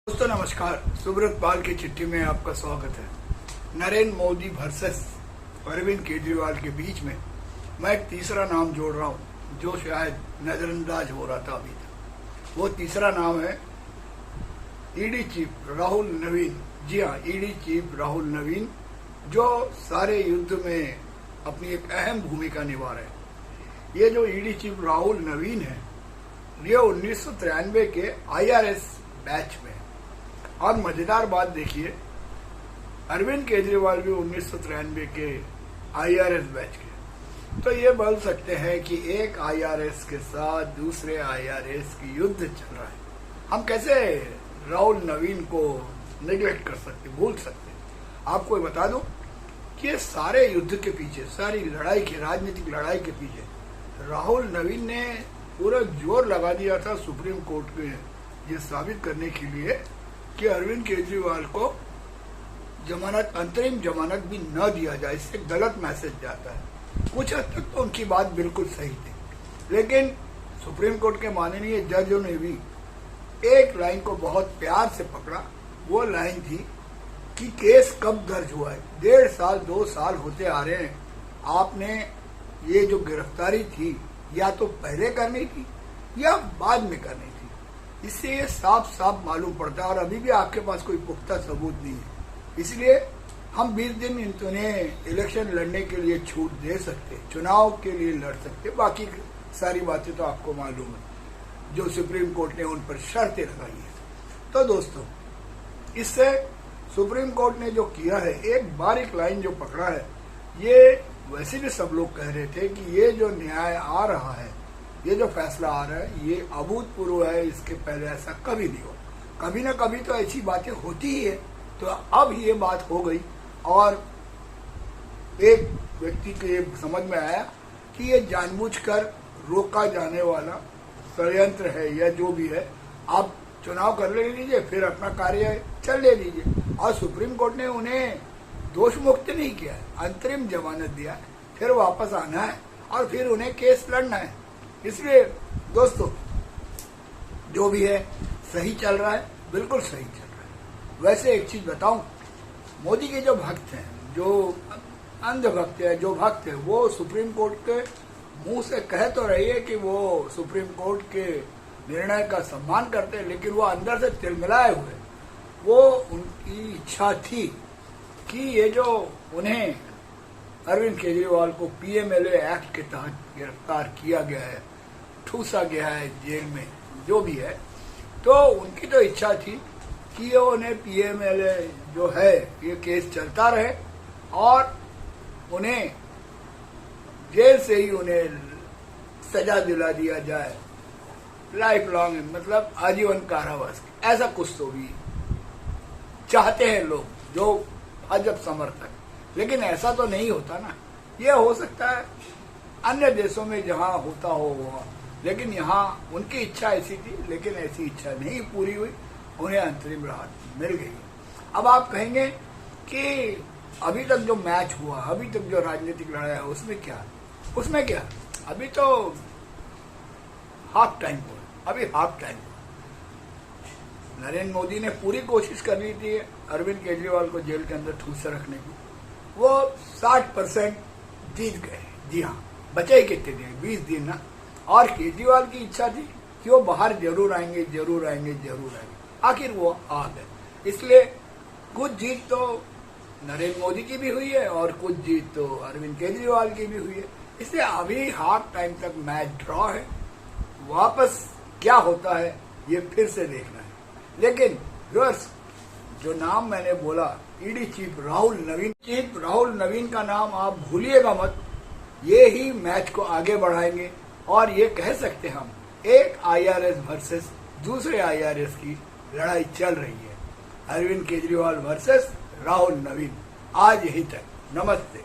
दोस्तों नमस्कार। सुब्रत पाल की चिट्ठी में आपका स्वागत है। नरेंद्र मोदी वर्सेस अरविंद केजरीवाल के बीच में मैं एक तीसरा नाम जोड़ रहा हूं जो शायद नजरअंदाज हो रहा था अभी तक। वो तीसरा नाम है ईडी चीफ राहुल नवीन। जी हाँ, ईडी चीफ राहुल नवीन जो सारे युद्ध में अपनी एक अहम भूमिका निभा रहे हैं। ये जो ईडी चीफ राहुल नवीन है ये 1993 के IRS बैच में। और मजेदार बात देखिए, अरविंद केजरीवाल भी 1993 के IRS बैच के। तो ये बोल सकते हैं कि एक IRS के साथ दूसरे IRS की युद्ध चल रहा है। हम कैसे राहुल नवीन को निगलेक्ट कर सकते, भूल सकते। आपको बता दूं कि ये सारे युद्ध के पीछे, सारी लड़ाई की, राजनीतिक लड़ाई के पीछे राहुल नवीन ने पूरा जोर लगा दिया था सुप्रीम कोर्ट में ये साबित करने के लिए कि अरविंद केजरीवाल को जमानत, अंतरिम जमानत भी न दिया जाए। इससे गलत मैसेज जाता है। कुछ हद तक तो उनकी बात बिल्कुल सही थी, लेकिन सुप्रीम कोर्ट के माननीय जजों ने भी एक लाइन को बहुत प्यार से पकड़ा। वो लाइन थी कि केस कब दर्ज हुआ है। 1.5 साल 2 साल होते आ रहे हैं। आपने ये जो गिरफ्तारी थी या तो पहले करनी थी या बाद में करनी थी। इससे ये साफ साफ मालूम पड़ता है और अभी भी आपके पास कोई पुख्ता सबूत नहीं है। इसलिए हम 20 दिन इन्हें इलेक्शन लड़ने के लिए छूट दे सकते, चुनाव के लिए लड़ सकते। बाकी सारी बातें तो आपको मालूम है जो सुप्रीम कोर्ट ने उन पर शर्तें लगाई है। तो दोस्तों, इससे सुप्रीम कोर्ट ने जो किया है, एक बारीक लाइन जो पकड़ा है, ये वैसे भी सब लोग कह रहे थे कि ये जो न्याय आ रहा है, ये जो फैसला आ रहा है, ये अभूतपूर्व है। इसके पहले ऐसा कभी नहीं हुआ। कभी ना कभी तो ऐसी बातें होती ही है। तो अब ये बात हो गई और एक व्यक्ति को ये समझ में आया कि ये जानबूझकर रोका जाने वाला षड्यंत्र है या जो भी है। आप चुनाव कर ले लीजिए, फिर अपना कार्य चल ले लीजिए। और सुप्रीम कोर्ट ने उन्हें दोष मुक्त नहीं किया है, अंतरिम जमानत दिया है। फिर वापस आना है और फिर उन्हें केस लड़ना है। इसलिए दोस्तों, जो भी है सही चल रहा है, बिल्कुल सही चल रहा है। वैसे एक चीज बताऊं, मोदी के जो भक्त हैं, जो अंधभक्त है, जो भक्त है, वो सुप्रीम कोर्ट के मुंह से कह तो रही है कि वो सुप्रीम कोर्ट के निर्णय का सम्मान करते हैं, लेकिन वो अंदर से तिलमिलाए हुए। वो उनकी इच्छा थी कि ये जो उन्हें अरविंद केजरीवाल को PMLA एक्ट के तहत गिरफ्तार किया गया है, ठूसा गया है जेल में, जो भी है, तो उनकी तो इच्छा थी कि ये उन्हें PMLA जो है ये केस चलता रहे और उन्हें जेल से ही उन्हें सजा दिला दिया जाए, लाइफ लॉन्ग, मतलब आजीवन कारावास। ऐसा कुछ तो भी चाहते हैं लोग, जो भाजपा समर्थक। लेकिन ऐसा तो नहीं होता ना। ये हो सकता है अन्य देशों में जहां होता हो वहां, लेकिन यहाँ उनकी इच्छा ऐसी थी, लेकिन ऐसी इच्छा नहीं पूरी हुई। उन्हें अंतरिम राहत मिल गई। अब आप कहेंगे कि अभी तक जो मैच हुआ, अभी तक जो राजनीतिक लड़ाई है, उसमें क्या, अभी तो हाफ टाइम हुआ। अभी हाफ टाइम हुआ। नरेंद्र मोदी ने पूरी कोशिश कर ली थी अरविंद केजरीवाल को जेल के अंदर ठूस रखने की। वो 60% जीत गए। जी हाँ, बचे ही कितने दिन, 20 दिन ना। और केजरीवाल की इच्छा थी कि वो बाहर जरूर आएंगे, जरूर आएंगे, जरूर आएंगे। आखिर वो आ गए। इसलिए कुछ जीत तो नरेंद्र मोदी की भी हुई है और कुछ जीत तो अरविंद केजरीवाल की भी हुई है। इसलिए अभी हाफ टाइम तक मैच ड्रॉ है। वापस क्या होता है ये फिर से देखना है। लेकिन व्यूअर्स, जो नाम मैंने बोला, ईडी चीफ राहुल नवीन का नाम आप भूलिएगा मत। ये ही मैच को आगे बढ़ाएंगे और ये कह सकते हम, एक IRS वर्सेस दूसरे IRS की लड़ाई चल रही है। अरविंद केजरीवाल वर्सेस राहुल नवीन। आज यही तक। नमस्ते।